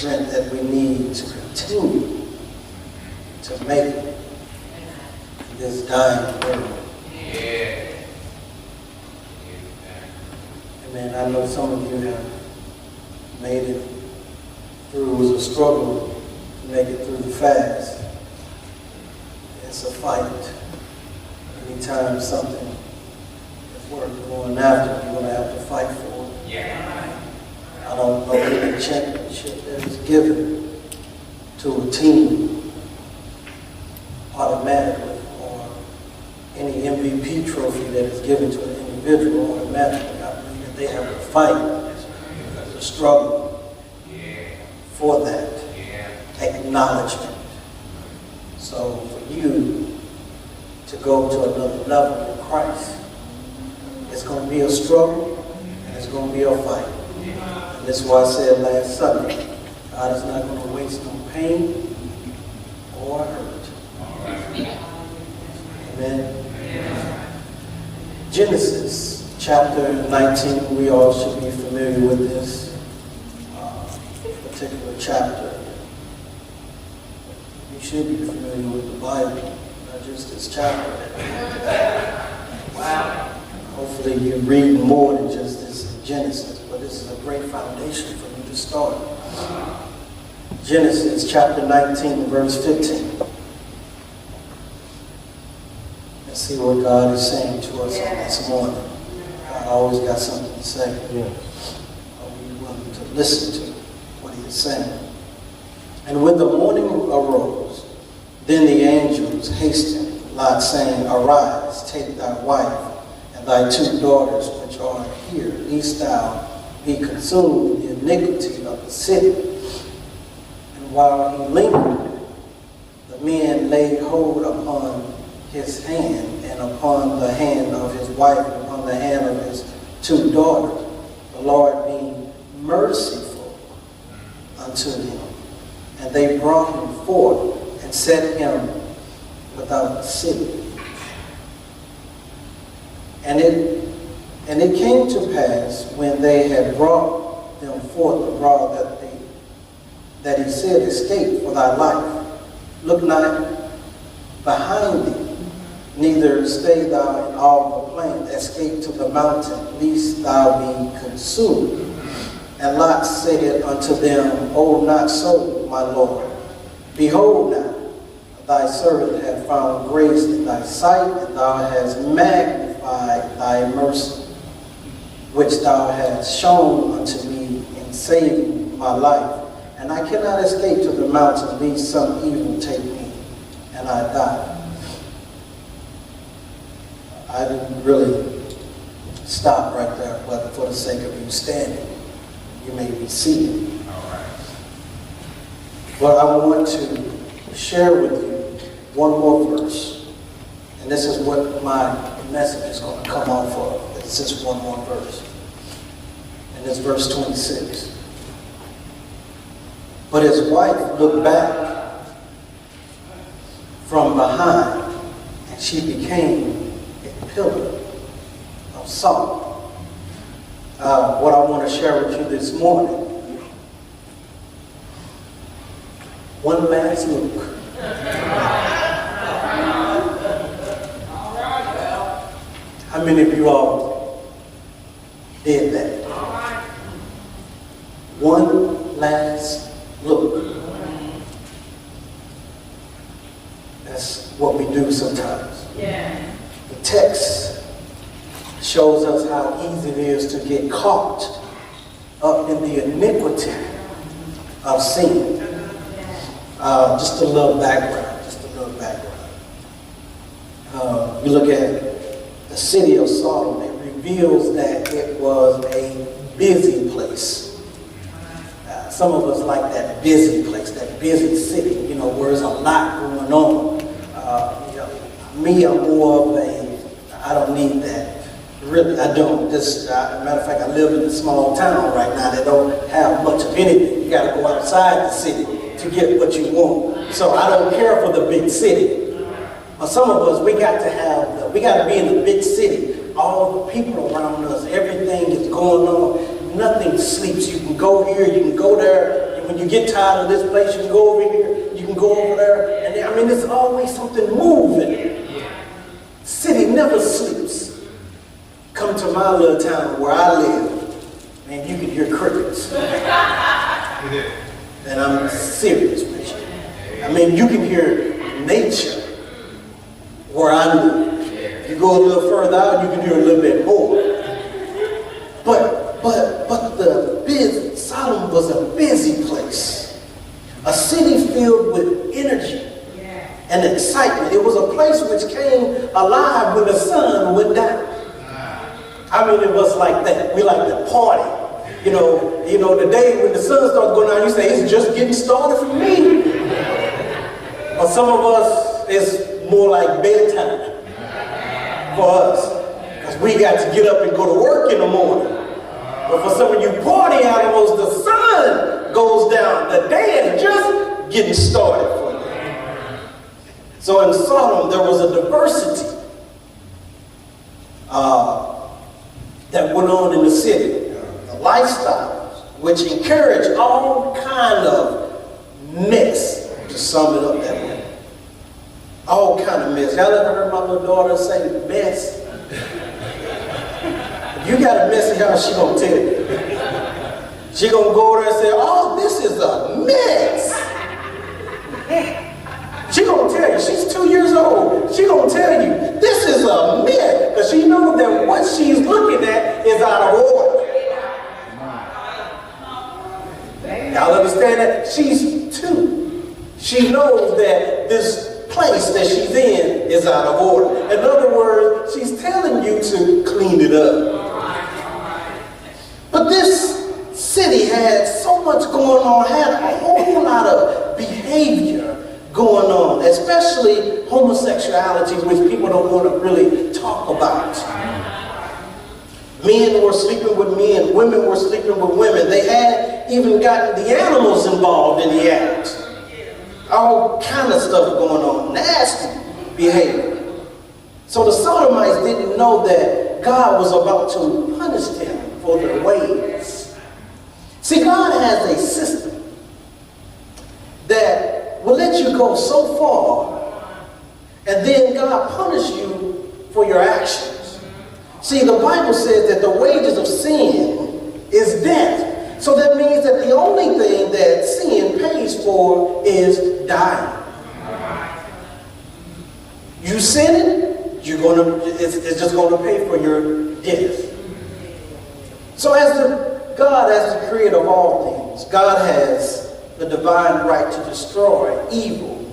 strength that we need to continue to make it in this dying world. Yeah. Amen. I know some of you have made it through. It was a struggle to make it through the fast. It's a fight. Anytime something is worth going after, you're going to have to fight for it. Yeah. I don't know any championship that is given to a team automatically, or any MVP trophy that is given to an individual automatically. I believe that they have to fight, to struggle for that acknowledgement. So for you to go to another level in Christ, it's going to be a struggle and it's going to be a fight. And that's why I said last Sunday, God is not going to waste no pain or hurt. Amen. Genesis chapter 19, we all should be familiar with this particular chapter. You should be familiar with the Bible, not just this chapter. Wow. Hopefully you read more than just this Genesis, but this is a great foundation for you to start. Genesis chapter 19, verse 15. Let's see what God is saying to us on this morning. God always got something to say. Are we willing to listen to what he is saying? And when the morning arose, then the angels hastened Lot, saying, Arise, take thy wife and thy 2 daughters which are here, lest thou be consumed in the iniquity of the city. And while he lingered, the men laid hold upon his hand, and upon the hand of his wife, and upon the hand of his 2 daughters, the Lord being merciful unto them. And they brought him forth and set him without the city. And it came to pass, when they had brought them forth abroad, that he said, Escape for thy life. Look not behind thee, neither stay thou in all the plain. Escape to the mountain, lest thou be consumed. And Lot said unto them, O not so, my Lord. Behold now, thy servant hath found grace in thy sight, and thou hast magnified thy mercy, which thou hast shown unto me in saving my life. And I cannot escape to the mountain, lest some evil take me, and I die. I didn't really stop right there, but for the sake of you standing, you may be seated. All right. But I want to share with you one more verse. And this is what my message is going to come off of. It's just one more verse. And it's verse 26. But his wife looked back from behind, and she became a pillar of salt. What I want to share with you this morning, one last look. How many of you all did that? One last look. That's what we do sometimes. Yeah. The text shows us how easy it is to get caught up in the iniquity of sin. Just a little background. You look at the city of Sodom, it reveals that it was a busy place. Some of us like that busy place, that busy city, where there's a lot going on. Me, I'm more of I don't need that. Really, I don't. Matter of fact, I live in a small town right now that don't have much of anything. You got to go outside the city to get what you want. So I don't care for the big city. But some of us, we got to be in the big city. All the people around us, everything is going on. Nothing sleeps. You can go here, you can go there. when you get tired of this place, you can go over here, you can go over there. And I mean, there's always something moving. City never sleeps. Come to my little town where I live, and you can hear crickets. And I'm serious with you. I mean, you can hear nature where I live. You go a little further out, you can hear a little bit more. But Sodom was a busy place. A city filled with energy and excitement. It was a place which came alive when the sun went down. I mean, it was like that. We like to party. You know, the day when the sun starts going down, you say, it's just getting started for me. Or some of us, it's more like bedtime for us. Because we got to get up and go to work in the morning. But for some of you party animals, the sun goes down. The day is just getting started for you. So in Sodom, there was a diversity that went on in the city. The lifestyles, which encouraged all kind of mess, to sum it up that way. All kind of mess. Y'all ever heard my little daughter say mess? If you got a messy house, she gonna tell you. She gonna go over there and say, oh, this is a mess. She gonna tell you, she's 2 years old. She gonna tell you, this is a mess. Because she knows that what she's looking at is out of order. Y'all understand that? She's 2. She knows that this place that she's in is out of order. In other words, she's telling you to clean it up. But this city had so much going on, had a whole lot of behavior going on, especially homosexuality, which people don't want to really talk about. Men were sleeping with men, women were sleeping with women. They had even gotten the animals involved in the act. All kind of stuff going on, nasty behavior. So the Sodomites didn't know that God was about to punish them for their ways. See, God has a system that will let you go so far, and then God punish you for your actions. See, the Bible says that the wages of sin is death. So that means that the only thing that sin pays for is dying. You sinning, it's just going to pay for your death. So as God, as the creator of all things, God has the divine right to destroy evil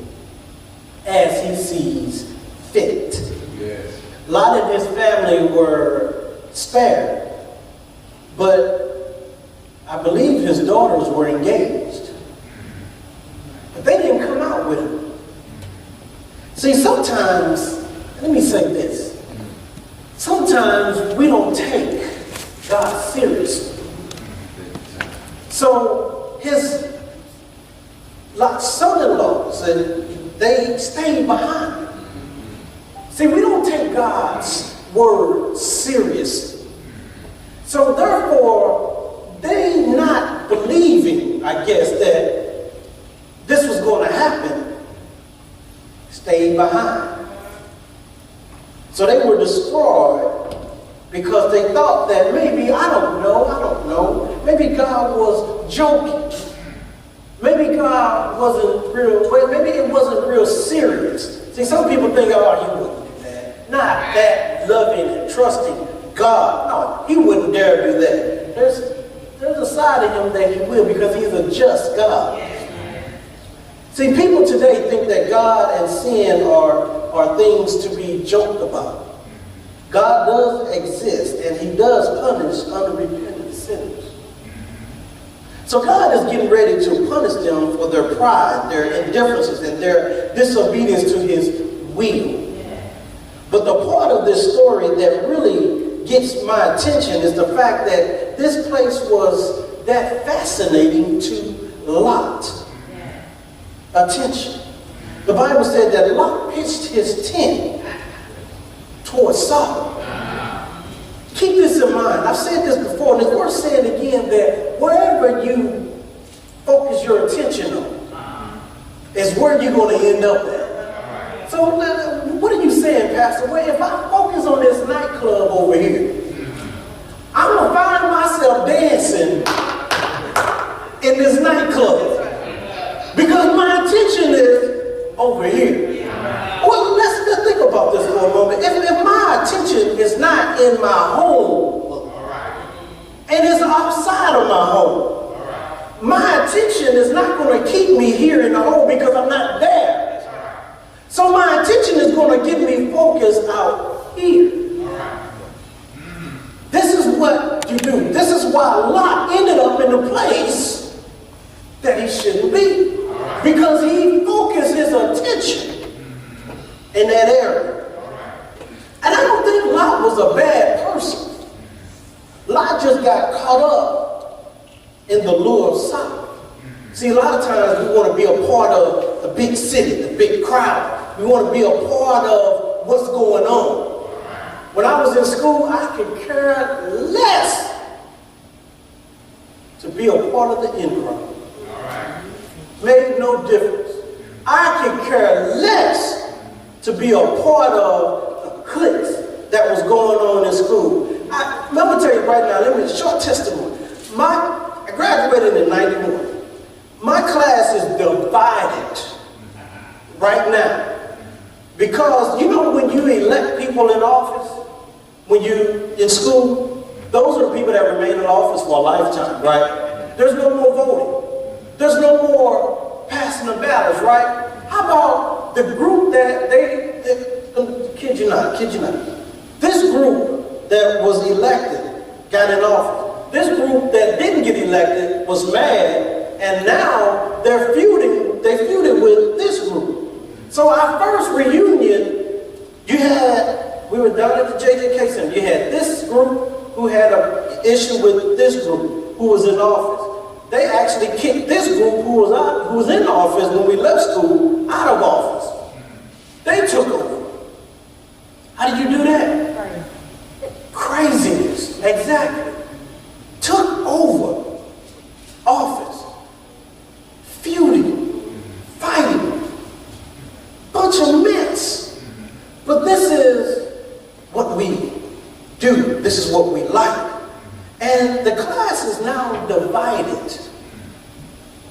as he sees fit. Yes. Lot and his family were spared, but I believe his daughters were engaged. But they didn't come out with him. See, sometimes, let me say this. Sometimes we don't take God seriously. So his son-in-laws, they stayed behind. See, we don't take God's word seriously. So therefore, they not believing, I guess, that this was going to happen, stayed behind. So they were destroyed because they thought that maybe, I don't know, maybe God was joking. Maybe God wasn't real, maybe it wasn't real serious. See, some people think, oh, he wouldn't do that. Not that loving and trusting God. No, he wouldn't dare do that. There's a side of him that he will, because he's a just God. See, people today think that God and sin are things to be joked about. God does exist, and he does punish unrepentant sinners. So God is getting ready to punish them for their pride, their indifferences, and their disobedience to his will. But the part of this story that really gets my attention is the fact that this place was that fascinating to Lot. Attention. The Bible said that Lot pitched his tent towards Sodom. Keep this in mind. I've said this before, and it's worth saying again, that wherever you focus your attention on is where you're going to end up at. So what are you saying, Pastor? Well, if I focus on this nightclub over here, I'm going to find myself dancing in this nightclub because my attention is over here. Well, let's think about this for a moment. If my attention is not in my home and it's outside of my home, my attention is not going to keep me here in the home because I'm not there. So my attention is going to get me focused out here. This is what you do. This is why Lot ended up in the place that he shouldn't be. Because he focused his attention in that area. And I don't think Lot was a bad person. Lot just got caught up in the lure of Sodom. See, a lot of times we want to be a part of the big city, the big crowd. We want to be a part of what's going on. When I was in school, I could care less to be a part of the in crowd. Made no difference. I could care less to be a part of the cliques that was going on in school. Let me tell you right now, let me short testimony. I graduated in 91. My class is divided right now. Because you know when you elect people in office, when you in school, those are the people that remain in office for a lifetime, right? There's no more voting. There's no more passing the ballots, right? How about the group that kid you not, this group that was elected got in office. This group that didn't get elected was mad, and now they're feuding. They feuded with this group. So our first reunion, we were down at the JJK Center. You had this group who had an issue with this group who was in office. They actually kicked this group who was in office when we left school out of office. They took over. How did you do that? Craziness, exactly. Took over office, feuding, fighting. Bunch of mess. But this is what we do. This is what we like. And the class is now divided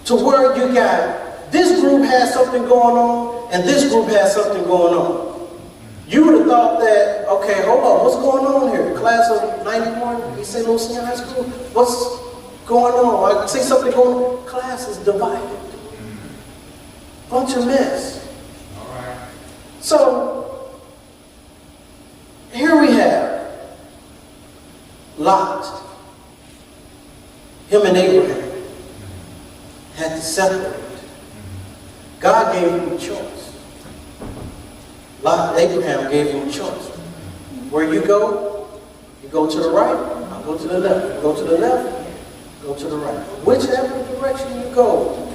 to where you got this group has something going on and this group has something going on. You would have thought that, okay, hold on, what's going on here? Class of 91, East St. Louis Senior High School, what's going on? I see something going on. Class is divided. Bunch of mess. So, here we have Lot. Him and Abraham had to separate. God gave him a choice. Abraham gave him a choice. Where you go to the right, I'll go to the left. You go to the left, go to the right. Whichever direction you go.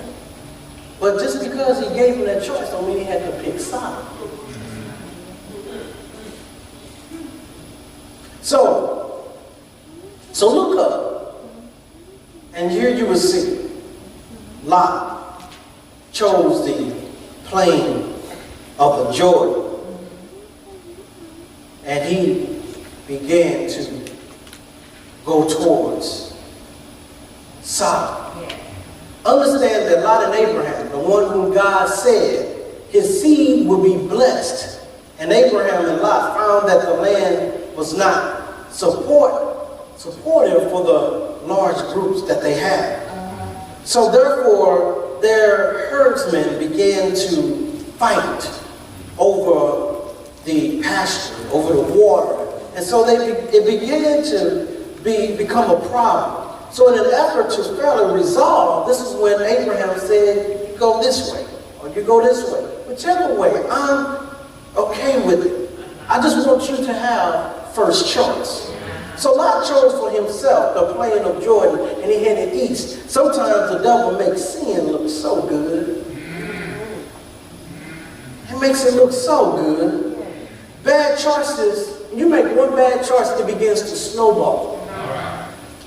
But just because he gave him that choice don't mean he had to pick side. So look up, and here you will see Lot chose the plain of the Jordan, and he began to go towards Sodom. Understand that Lot and Abraham, the one whom God said his seed would be blessed, and Abraham and Lot found that the land was not supportive for the large groups that they had. So therefore, their herdsmen began to fight over the pasture, over the water. And so it began to become a problem. So in an effort to fairly resolve, this is when Abraham said, you go this way, or you go this way. Whichever way, I'm okay with it. I just want you to have first choice. So Lot chose for himself the plain of Jordan, and he headed east. Sometimes the devil makes sin look so good. It makes it look so good. Bad choices, you make one bad choice, it begins to snowball.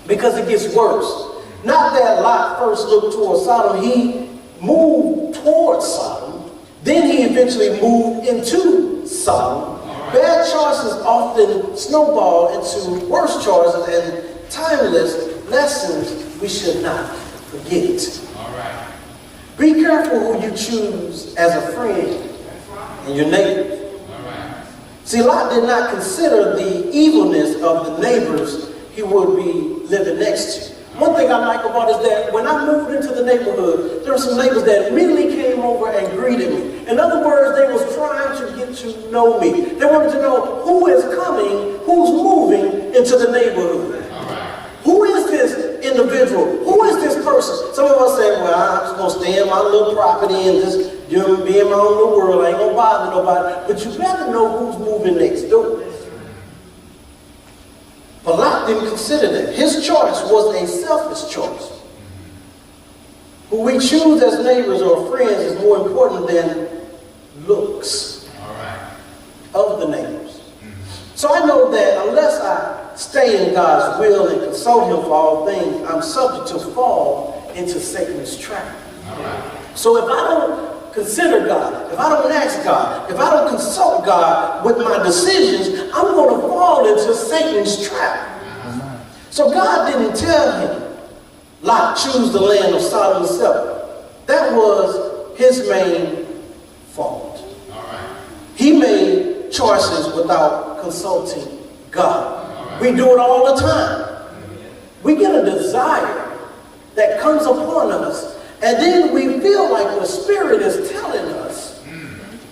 Because it gets worse. Not that Lot first looked towards Sodom, he moved towards Sodom. Then he eventually moved into Sodom. Bad choices often snowball into worse choices and timeless lessons we should not forget. Be careful who you choose as a friend and your neighbors. See, Lot did not consider the evilness of the neighbors he would be living next to. One thing I like about it is that when I moved into the neighborhood, there were some neighbors that immediately came over and greeted me. In other words, they was trying to get to know me. They wanted to know who is coming, who's moving into the neighborhood. Who is this individual? Who is this person? Some of us say, well, I'm just going to stay in my little property and just be in my own little world. I ain't going to bother nobody. But you better know who's moving next door. But Lot didn't consider that. His choice was a selfish choice. Who we choose as neighbors or friends is more important than looks of the neighbors. So I know that unless I stay in God's will and consult him for all things, I'm subject to fall into Satan's trap. So if I don't consider God, if I don't ask God, if I don't consult God with my decisions, I'm going to fall into Satan's trap. So God didn't tell him, Lot, choose the land of Sodom itself. That was his main fault. He made choices without consulting God. We do it all the time. We get a desire that comes upon us, and then we feel like the Spirit is telling us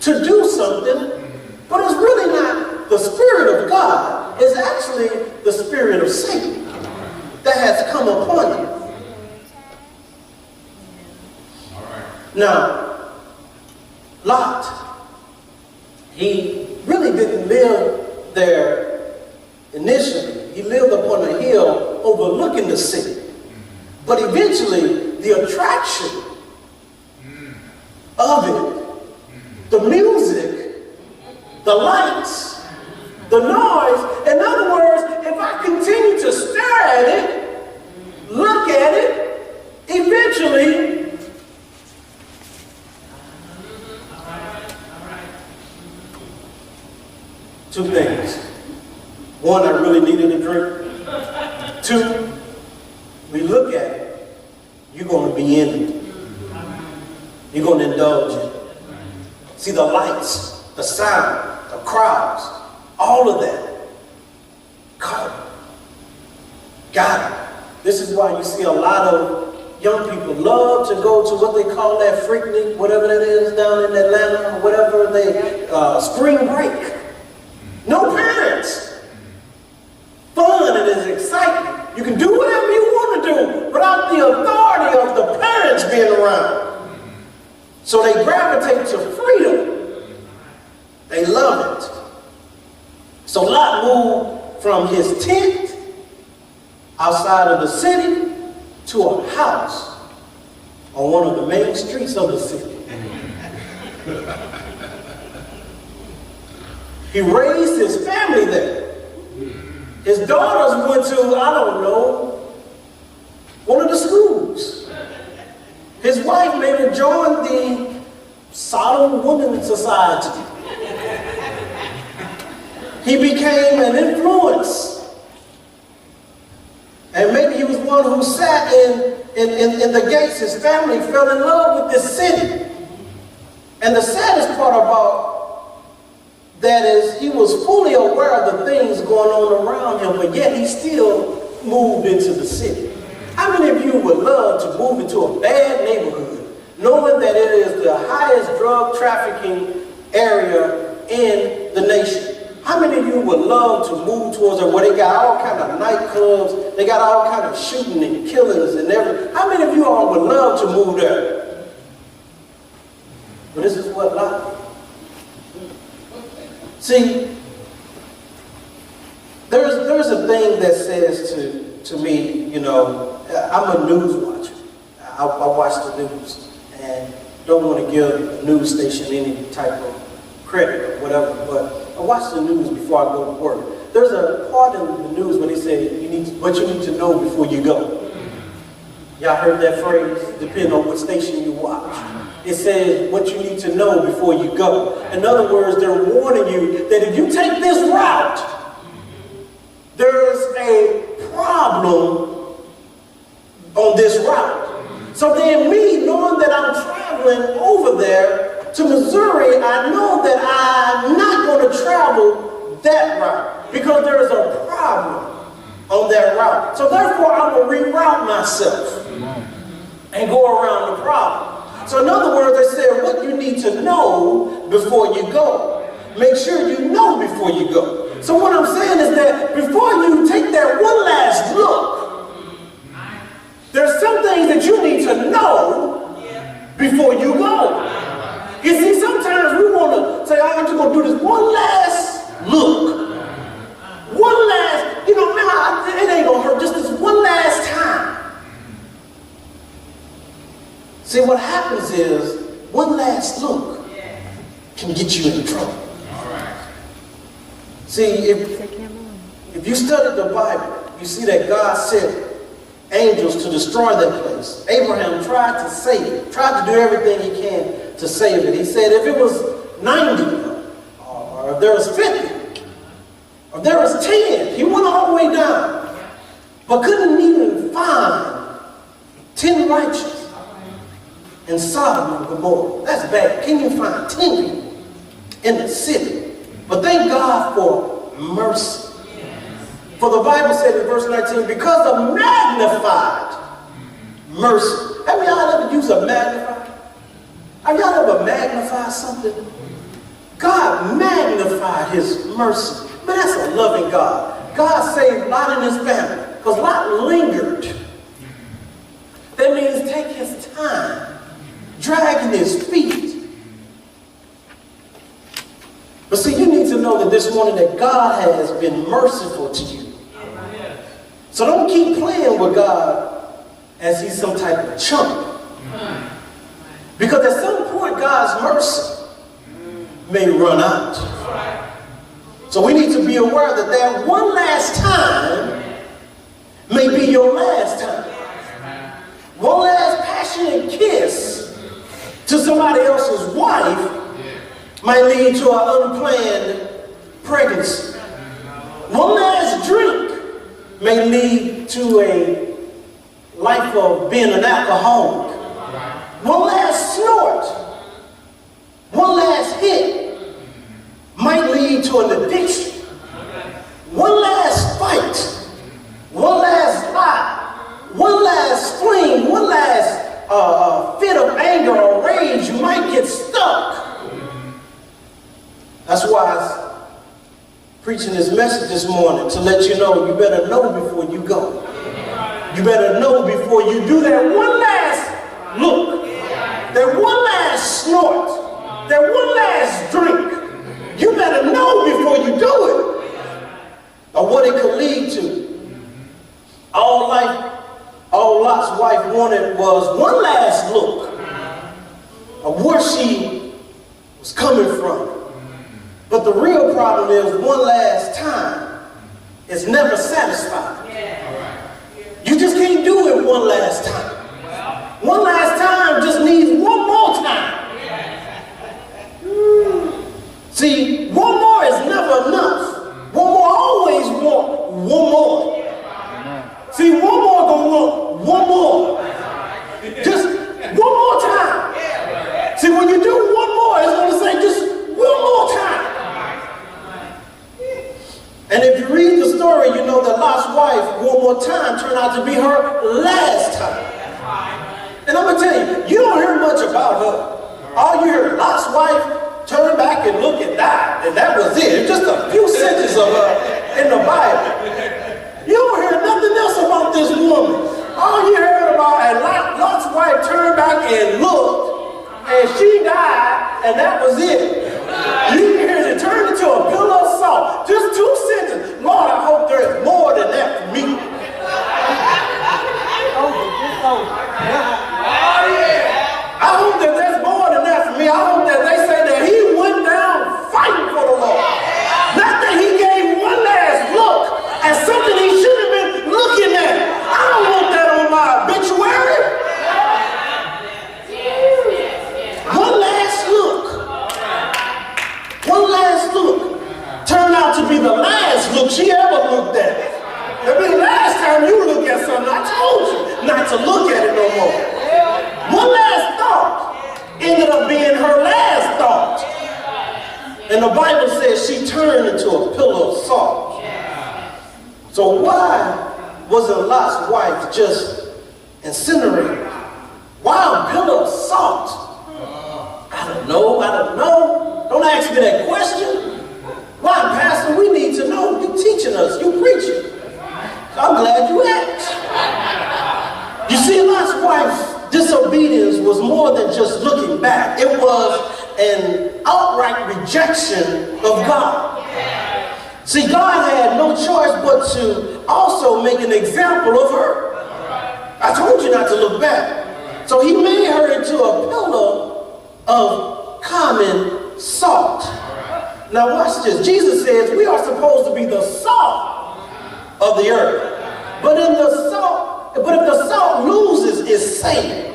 to do something, but it's really not the Spirit of God. It's actually the spirit of Satan that has come upon you. Now, Lot, he really didn't live there initially. He lived upon a hill overlooking the city. But eventually, the attraction of it, the music, the lights, the noise, in other words, if I continue to stare at it, look at it, eventually, two things. One, I really needed a drink. Two, we look at it, you're going to be in it. You're going to indulge it. See, the lights, the sound, the crowds, all of that. Got it. This is why you see a lot of young people love to go to what they call that Freaknik, whatever that is down in Atlanta, whatever they, spring break. No parents. Fun and it's exciting. You can do whatever you want to do without the authority of the parents being around. So they gravitate to freedom. They love it. So Lot moved from his tent outside of the city to a house on one of the main streets of the city. He raised his family there. His daughters went to, I don't know, one of the schools. His wife maybe joined the Sodom Women's Society. He became an influence. And maybe he was one who sat in the gates. His family fell in love with this city. And the saddest part about that is he was fully aware of the things going on around him, but yet he still moved into the city. How many of you would love to move into a bad neighborhood, knowing that it is the highest drug trafficking area in the nation? How many of you would love to move towards it where they got all kind of nightclubs, they got all kind of shooting and killings and everything? How many of you all would love to move there? But this is what Lot. See, there's a thing that says to me, you know, I'm a news watcher. I watch the news and don't want to give the news station any type of credit or whatever, but I watch the news before I go to work. There's a part in the news where they say what you need to know before you go. Y'all heard that phrase? Depending on what station you watch. It says what you need to know before you go. In other words, they're warning you that if you take this route, there's a problem on this route. So then me, knowing that I'm traveling over there to Missouri, I know that I'm not going to travel that route because there is a problem on that route. So therefore, I'm going to reroute myself and go around the problem. So in other words, they said what you need to know before you go. Make sure you know before you go. So what I'm saying is that before you take that one last look, there's some things that you need to know before you go. You see, sometimes we want to say, I'm just going to do this one last look. One last, man, it ain't going to hurt, just this one last time. See, what happens is, one last look can get you in trouble. See, if you study the Bible, you see that God sent angels to destroy that place. Abraham tried to save it, tried to do everything he can to save it. He said if it was 90, or if there was 50, or if there was 10, he went all the way down, but couldn't even find 10 righteous in Sodom and Gomorrah. That's bad. Can you find 10 people in the city? But thank God for mercy. For the Bible said in verse 19, because of magnified mercy. Have y'all ever used a magnifier? Have y'all ever magnified something? God magnified his mercy. Man, that's a loving God. God saved Lot and his family because Lot lingered. That means take his time, dragging his feet. But see, you need to know that this morning that God has been merciful to you. So don't keep playing with God as he's some type of chump. Because at some point, God's mercy may run out. So we need to be aware that that one last time may be your last time. One last passionate kiss to somebody else's wife might lead to an unplanned pregnancy. One last drink may lead to a life of being an alcoholic. One last snort, one last hit might lead to an addiction. One last fight, one last lie, one last fling, one last fit of anger or rage, you might get stuck. That's why I'm preaching this message this morning to let you know you better know before you go. You better know before you do that one last look, that one last snort, that one last drink. You better know before you do it or what it could lead to. All Lot's wife wanted was one last look of where she was coming from. But the real problem is one last time is never satisfied. You just can't do it one last time. One last time just needs one more time. See, one more is never enough. One more always want one more. See, one more gonna want one more. Just one more time. See, when you do one more, it's gonna say just one more time. And if you read the story, you know that Lot's wife, one more time, turned out to be her last time. And I'm going to tell you, you don't hear much about her. All you hear, Lot's wife turned back and looked and died. And that was it. It's just a few sentences of her in the Bible. You don't hear nothing else about this woman. All you heard about, and Lot's wife turned back and looked, and she died, and that was it. You hear it turn into a pillar of salt. Just 2 sentences. Lord, I hope there's more than that for me. I hope that there's more than that for me. I hope that they say that he went down fighting for the Lord. Not that he gave one last look at something he should have been looking at. I don't want that on my obituary. Bible says she turned into a pillar of salt. So why wasn't Lot's wife just incinerated? Why a pillar of salt? I don't know. Don't ask me that question. Why, Pastor? We need to know. You're teaching us. You're preaching. I'm glad you asked. You see, Lot's wife's disobedience was more than just looking back. It was an outright rejection of God. See, God had no choice but to also make an example of her. I told you not to look back. So he made her into a pillar of common salt. Now watch this. Jesus says we are supposed to be the salt of the earth. But if the salt loses its savor,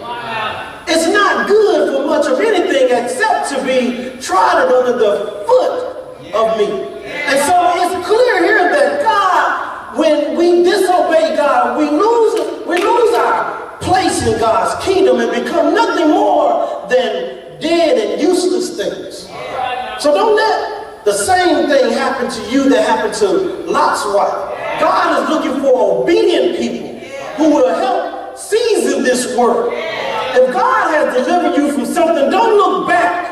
it's not good for much of anything except to be trodden under the foot of me. And so it's clear here that God, when we disobey God, we lose our place in God's kingdom and become nothing more than dead and useless things. So don't let the same thing happen to you that happened to Lot's wife. God is looking for obedient people who will help season this work. If God has delivered you from something, don't look back.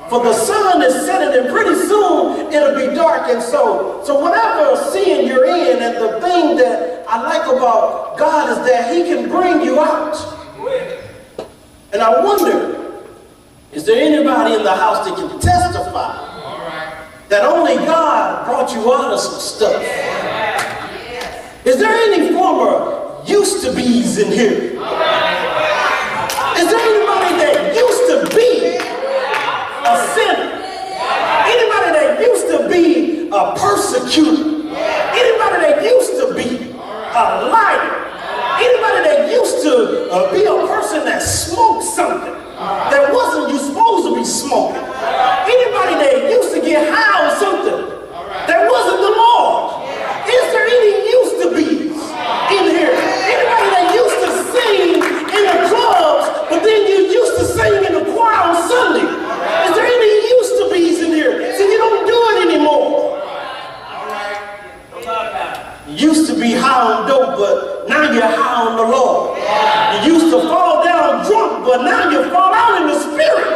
For the sun is setting and pretty soon it'll be dark. And so whatever sin you're in, and the thing that I like about God is that he can bring you out. And I wonder, is there anybody in the house that can testify that only God brought you out of some stuff? Is there any former used-to-be's in here? Is there anybody that used to be a sinner? Anybody that used to be a persecutor? Anybody that used to be a liar? Anybody that used to be a person that smoked something that wasn't you supposed to be smoking? Anybody that used to get high on something that wasn't the Lord? Is there any used to be in here? Anybody that used to sing in the clubs, but then you used to sing in the choir on Sunday? Is there any used to be's in here? So you don't do it anymore. You used to be high on dope, but now you're high on the Lord. You used to fall down drunk, but now you fall out in the spirit.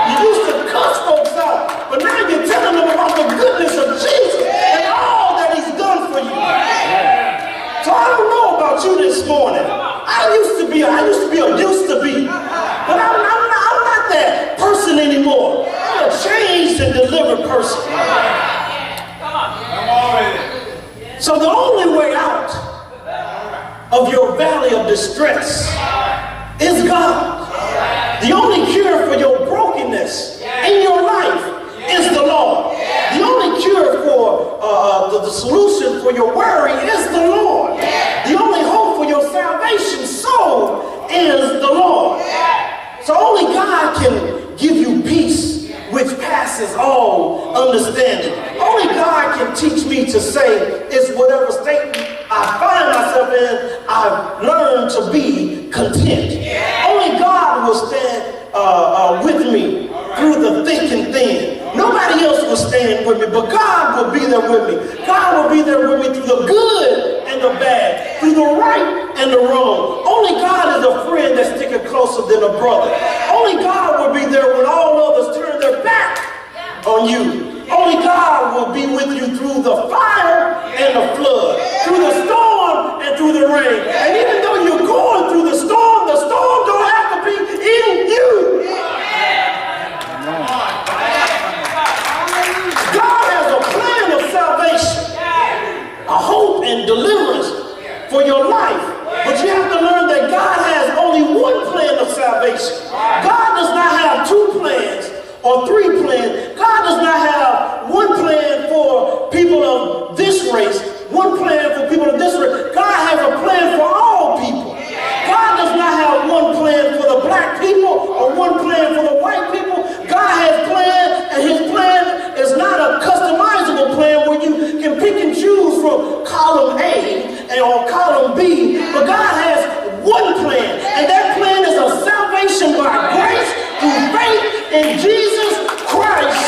You used to cuss folks out, but now you're telling them about the goodness of Jesus and all that he's done for you. So I don't know about you this morning. I used to be a used to be, but I'm not that person anymore. I'm a changed and delivered person. So the only way out of your valley of distress is God. The only cure for your brokenness in your life is the Lord. The only cure for the solution for your worry is the Lord. The only hope for your salvation soul is the Lord. So only God can give you peace which passes all understanding. Only God can teach me to say, is whatever state I find myself in, I've learned to be content. Only God will stand with me through the thick and thin. Nobody else will stand with me, but God will be there with me. God will be there with me through the good and the bad, through the right and the wrong. Only God is a friend that's sticking closer than a brother. Only God will be there when all others turn their back on you. Only God will be with you through the fire and the flood, through the storm and through the rain. And even though you're going through the storm don't have to be in you. God has a plan of salvation, a hope and deliverance for your life. But you have to learn that God has only one plan of salvation. God does not have two plans or three plans. God does not have one plan for people of this race, one plan for people of this race. God has a plan for all people. God does not have one plan for the black people or one plan for the white people. God has plans, and his plan is not a customizable plan where you can pick and choose from column A or column B, but God has one plan, and that plan is a salvation by grace through faith in Jesus Christ.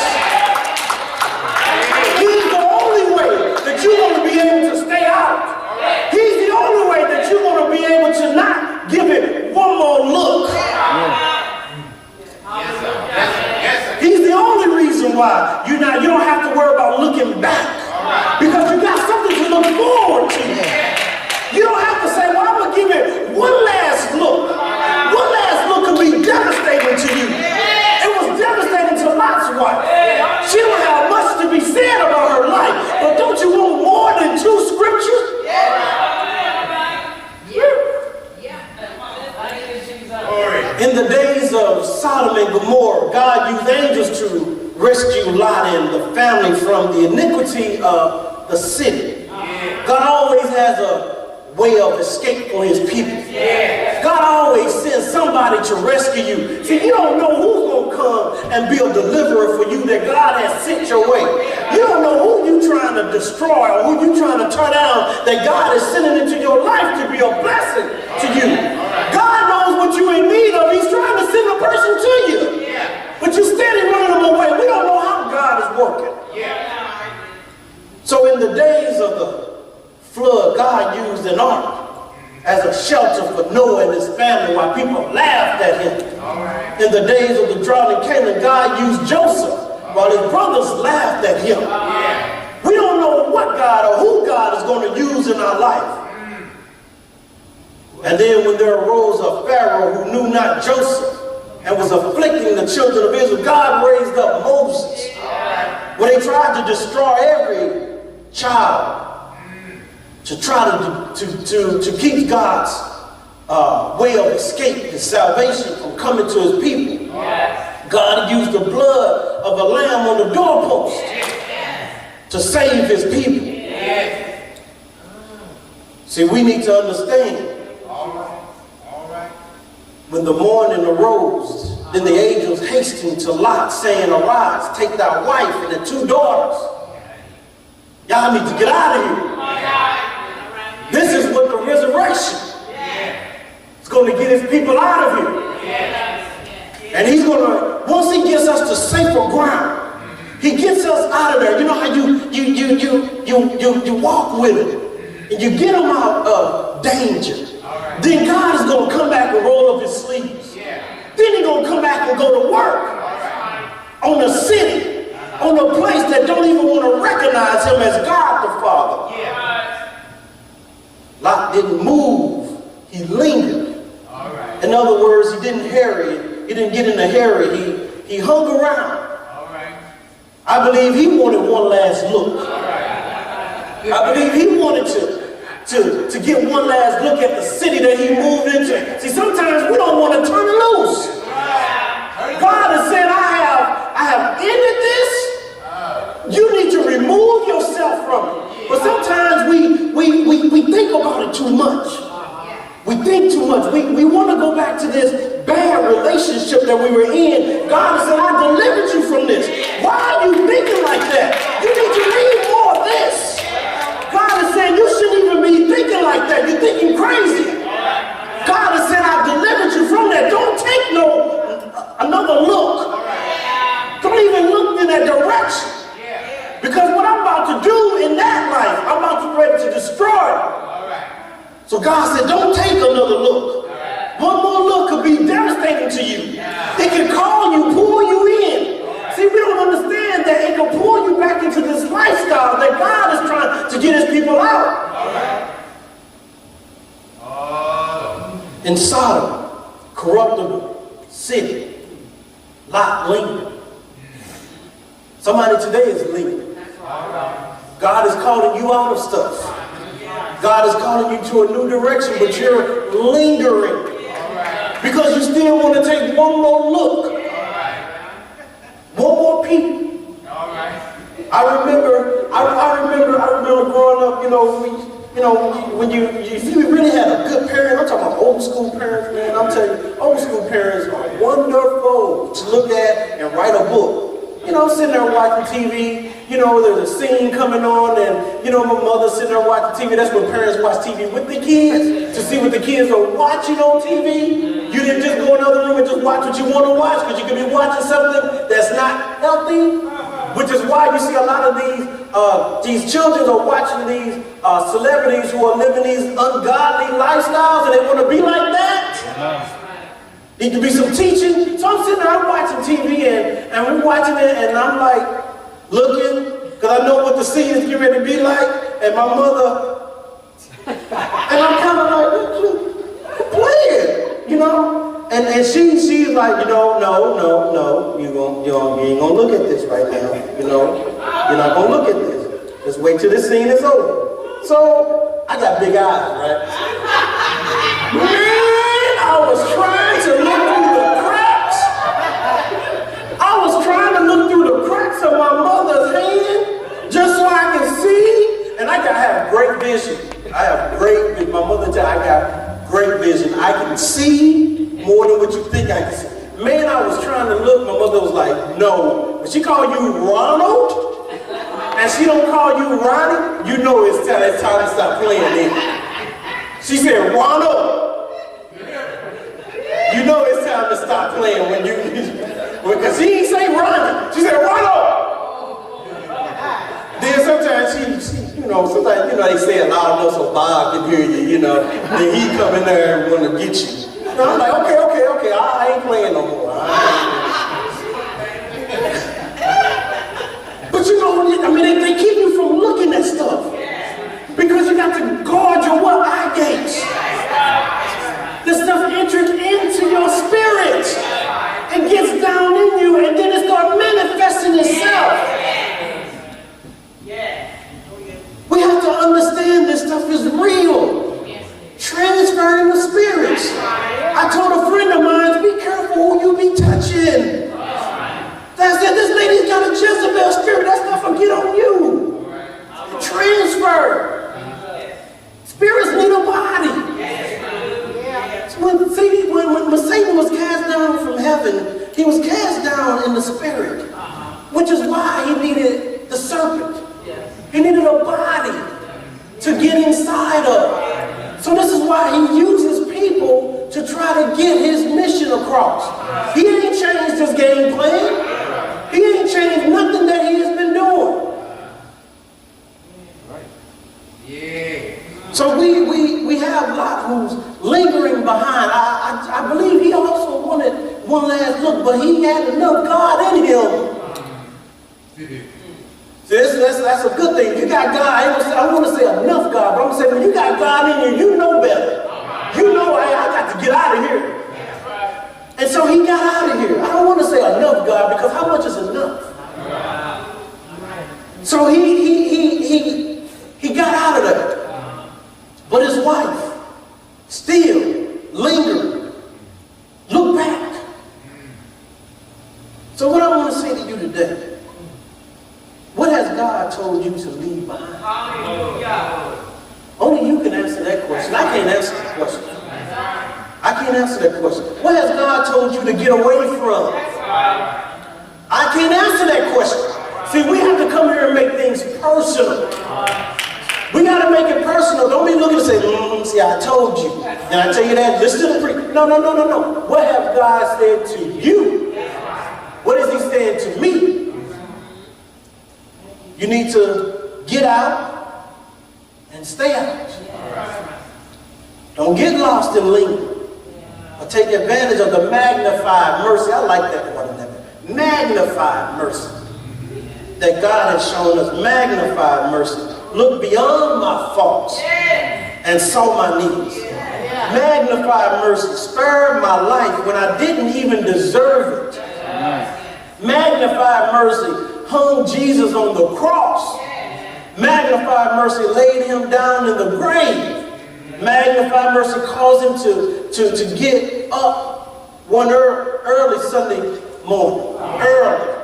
In the days of Sodom and Gomorrah, God used angels to rescue Lot and the family from the iniquity of the city. God always has a way of escape for his people. God always sends somebody to rescue you. See, you don't know who's going to come and be a deliverer for you that God has sent your way. You don't know who you're trying to destroy or who you're trying to turn down that God is sending into your life to be a blessing to you. God knows what you're in need of. He's trying to send a person to you. But you're steady running them away. We don't know how God is working. So in the days of the flood, God used an ark as a shelter for Noah and his family while people laughed at him. In the days of the drought in Canaan, God used Joseph while his brothers laughed at him. We don't know what God or who God is going to use in our life. And then when there arose a Pharaoh who knew not Joseph and was afflicting the children of Israel, God raised up Moses when they tried to destroy every child to try to keep God's way of escape, his salvation from coming to his people. God used the blood of a lamb on the doorpost to save his people. See, we need to understand. When the morning arose, then the angels hastened to Lot, saying, "Arise, take thy wife and the 2 daughters." Y'all need to get out of here. This is what the resurrection is going to get his people out of here. And he's going to, once he gets us to safer ground, he gets us out of there. You know how you walk with him and you get him out of danger. Then God is going to come back and roll up his sleeves. Then he's going to come back and go to work on the city, on a place that don't even want to recognize him as God the Father. Lot didn't move, he lingered. In other words, he didn't hurry, he didn't get in a hurry, he hung around. I believe he wanted one last look. I believe he wanted to get one last look at the city that he moved into. See, sometimes we don't want to turn it loose. God has said, I have ended this. You need to remove yourself from it. But sometimes we think about it too much. We think too much. We want to go back to this bad relationship that we were in. God has said, I delivered you from this. Why are you thinking like that? You need to read more of this. God is saying you shouldn't even be thinking like that. You're thinking crazy. God has said, I've delivered you from that. Don't take another look. Don't even look in that direction. Because what I'm about to do in that life, I'm about to be ready to destroy it. So God said, don't take another look. One more look could be devastating to you. It can call you, pull you in. See, we don't understand that it can pull you back into this lifestyle that God is trying to get his people out. In Sodom, corruptible city, Lot lingered. Somebody today is lingering. God is calling you out of stuff. God is calling you to a new direction, but you're lingering because you still want to take one more look. One more peek. I remember growing up, when if you really had a good parent, I'm talking about old school parents, man, I'm telling you, old school parents are wonderful to look at and write a book. Sitting there watching TV, there's a scene coming on, and, my mother sitting there watching TV. That's when parents watch TV with the kids, to see what the kids are watching on TV. You didn't just go in another room and just watch what you want to watch, because you could be watching something that's not healthy, which is why you see a lot of these children are watching these celebrities who are living these ungodly lifestyles, and they want to be like that. Need to be some teaching. So I'm sitting there, I'm watching TV, and we're watching it, and I'm like looking, because I know what the scene is getting ready to be like, and my mother, and I'm kind of like, what playing, and she's like, no, you ain't gonna look at this right now, you're not gonna look at this. Just wait till this scene is over. So I got big eyes, right? Man, I was trying to look through vision. I have great vision. My mother said I got great vision. I can see more than what you think I can see. Man, I was trying to look. My mother was like, no. But she called you Ronald, and she don't call you Ronnie, you know it's time to stop playing it. She said, Ronald. You know it's time to stop playing when you, because she didn't say Ronnie. She said, Ronald. Then sometimes she sometimes, they say it loud enough so Bob can hear you, then he come in there and want to get you. I'm like, okay, I ain't playing no more. But they keep you from looking at stuff. Because you got to guard your eye gates. This stuff enters into your spirit and gets down in you, and then it starts manifesting itself. We have to understand this stuff is real. Transferring the spirits. I told a friend of mine, be careful who you be touching. That's it. This lady's got a Jezebel spirit. That's not going to get on you. Transfer. Spirits need a body. When Satan was cast down from heaven, he was cast down in the spirit, which is why he needed the serpent. He needed a body to get inside of. So this is why he uses people to try to get his mission across. He ain't changed his game plan. He ain't changed nothing that he has been doing. So we have Lot who's lingering behind. I believe he also wanted one last look, but he had enough God in him. See, that's a good thing. You got God. I want to say enough God, but I'm going to say when you got God in you, you know better. You know, hey, I got to get out of here. And so he got out of here. I don't want to say enough God, because how much is enough? So he got out of there. But his wife still lingered. Look back. So what I want to say to you today, what has God told you to leave behind? Hallelujah. Only you can answer that question. I can't answer that question. I can't answer that question. What has God told you to get away from? I can't answer that question. See, we have to come here and make things personal. We got to make it personal. Don't be looking and say, see, I told you. And I tell you that, listen to the preacher. No. What has God said to you? What is he saying to me? You need to get out and stay out. Don't get lost and linger. Or take advantage of the magnified mercy. I like that one. Magnified mercy that God has shown us. Magnified mercy. Look beyond my faults and saw my needs. Magnified mercy. Spared my life when I didn't even deserve it. Magnified mercy. Hung Jesus on the cross. Magnified mercy laid him down in the grave. Magnified mercy caused him to get up one early Sunday morning. Early.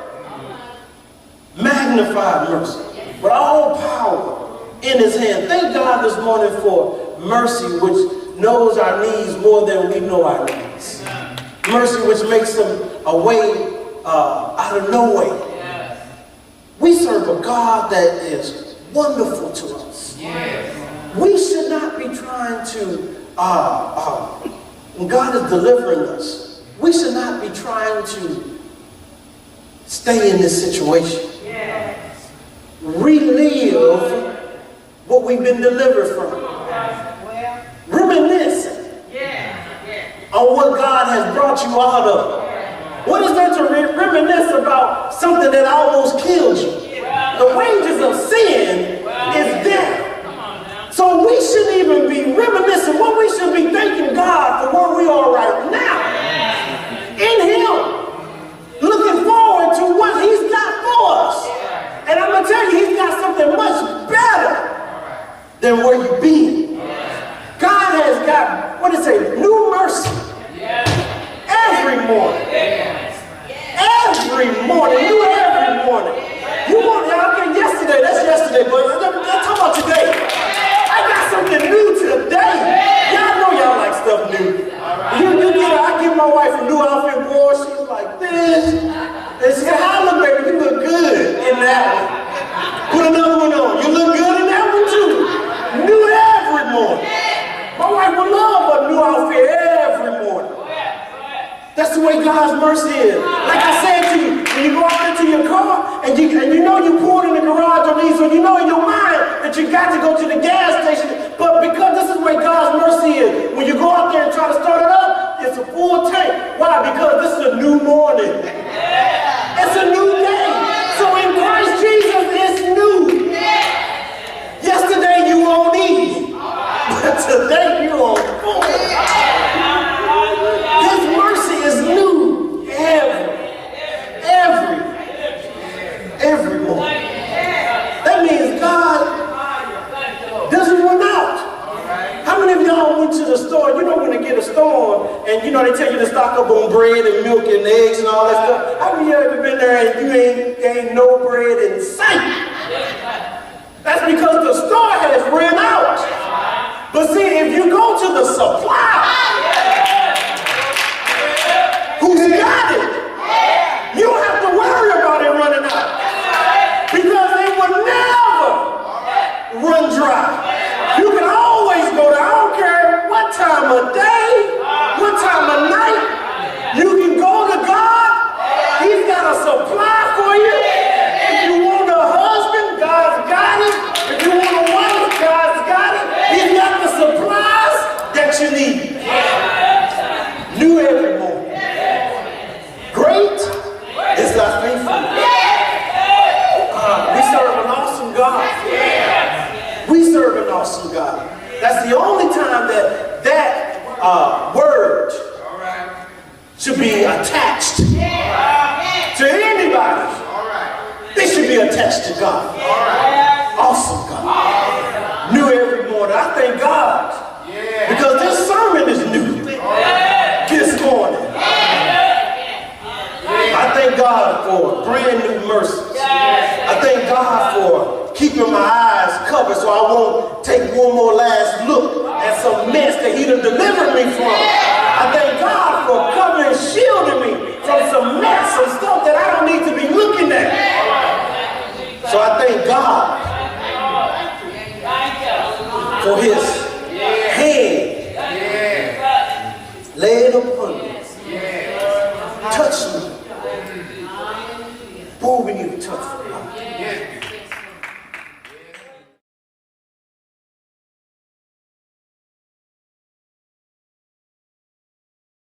Magnified mercy. With all power in his hand. Thank God this morning for mercy, which knows our needs more than we know our needs. Mercy which makes them a way out of no way. We serve a God that is wonderful to us. We should not be trying to, when God is delivering us, we should not be trying to stay in this situation. Relive what we've been delivered from. Reminisce on what God has brought you out of. What is there to reminisce about something that almost killed you? The wages of sin is death. So we shouldn't even be reminiscing. What we should be thanking God for where we are right now. In him. Looking forward to what he's got for us. And I'm going to tell you, he's got something much better than where you've been. God has got, what does it say, new mercy. Every morning. Every morning. New every morning. You want, okay, yesterday, that's yesterday, but let's talk about today. I something new today. Y'all know y'all like stuff new. I give my wife a new outfit, boy. She's like this. And she said, "How look, baby? You look good in that one. Put another one on. You look good in that one too." New every morning. My wife would love a new outfit every morning. That's the way God's mercy is. Like I said to you, when you go out into your car and you know you pulled in the garage on these, so you know in your mind that you got to go to the gas station, but because this is the way God's mercy is, when you go out there and try to start it up, it's a full tank. Why? Because this is a new morning. It's a new day. So in Christ Jesus, it's new. Yesterday you won't eat, but today you on full. His mercy is new every morning. That means God doesn't run out. How many of y'all went to the store? You know when they get a storm and you know they tell you to stock up on bread and milk and eggs and all that stuff. How many of you ever been there and you ain't no bread in sight? That's because the store has ran out. But see, if you go to the supplier, who's got it, you don't have to worry about it running out. Because it will never run dry. You can always go there. I don't care what time of day, what time of night. You can go to God. He's got a supply for you. If you want a husband, God's got it. If you want a wife, God's got it. He's got the supplies that you need. New every morning. Great is thy faithfulness. We serve an awesome God. We serve an awesome God. That's the only time that word should be attached to anybody. They should be attached to God. Awesome God. New every morning. I thank God because this sermon is new this morning. I thank God for brand new mercies. I thank God for keeping my eyes covered so I won't take one more last look at some mess that he done delivered me from. I thank God for covering and shielding me from some mess, some stuff that I don't need to be looking at. So I thank God for his hand laid upon me. Touch me.